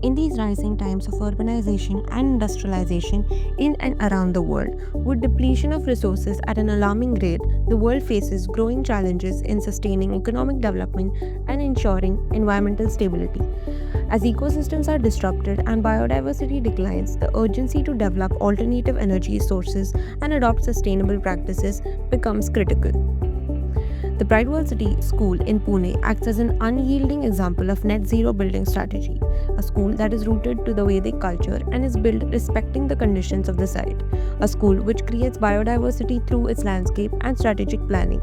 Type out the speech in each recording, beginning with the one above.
In these rising times of urbanization and industrialization in and around the world, with depletion of resources at an alarming rate, the world faces growing challenges in sustaining economic development and ensuring environmental stability. As ecosystems are disrupted and biodiversity declines, the urgency to develop alternative energy sources and adopt sustainable practices becomes critical. The Bright World City School in Pune acts as an unyielding example of net zero building strategy, a school that is rooted to the Vedic culture and is built respecting the conditions of the site, a school which creates biodiversity through its landscape and strategic planning.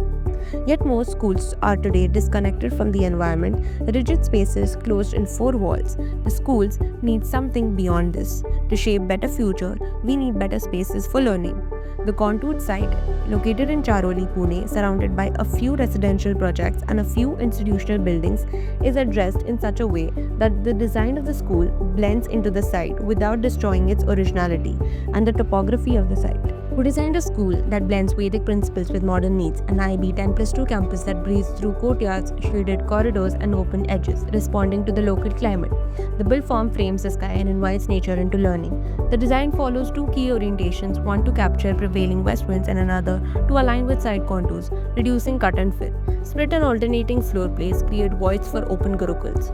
Yet most schools are today disconnected from the environment, rigid spaces closed in four walls. The schools need something beyond this. To shape better future, we need better spaces for learning. The contoured site, located in Charoli, Pune, surrounded by a few residential projects and a few institutional buildings, is addressed in such a way that the design of the school blends into the site without destroying its originality and the topography of the site. We designed a school that blends Vedic principles with modern needs, an IB 10+2 campus that breathes through courtyards, shaded corridors, and open edges, responding to the local climate. The built form frames the sky and invites nature into learning. The design follows two key orientations, one to capture prevailing west winds and another to align with side contours, reducing cut and fill. Split and alternating floor plates create voids for open gurukuls.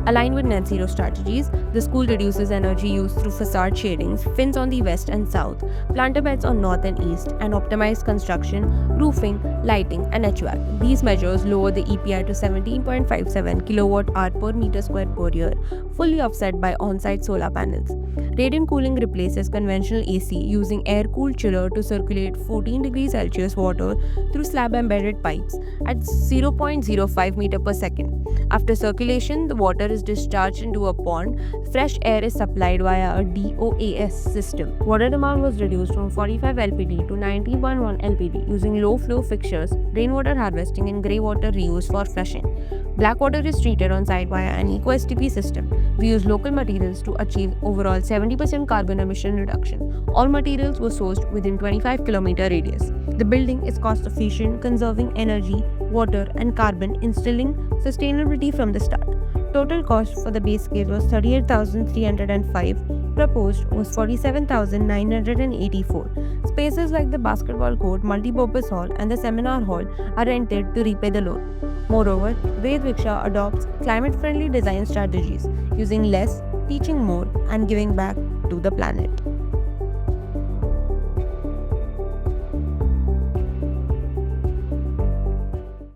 Aligned with net zero strategies, the school reduces energy use through facade shadings, fins on the west and south, planter beds on north and east, and optimized construction, roofing, lighting, and HVAC. These measures lower the EPI to 17.57 kWh per meter square per year, fully offset by on-site solar panels. Radiant cooling replaces conventional AC using air-cooled chiller to circulate 14 degrees Celsius water through slab-embedded pipes at 0.05 meter per second. After circulation, the water is discharged into a pond. Fresh air is supplied via a DOAS system. Water demand was reduced from 45 LPD to 19.1 LPD using low-flow fixtures, rainwater harvesting, and grey water reuse for flushing. Black water is treated on site via an eco-STP system. We use local materials to achieve overall 70% carbon emission reduction. All materials were sourced within 25-kilometer radius. The building is cost efficient, conserving energy, water, and carbon, instilling sustainability from the start. Total cost for the base case was 38,305. Proposed was 47,984. Spaces like the basketball court, multipurpose hall, and the seminar hall are rented to repay the loan. Moreover, Ved Viksha adopts climate-friendly design strategies, using less, teaching more, and giving back to the planet.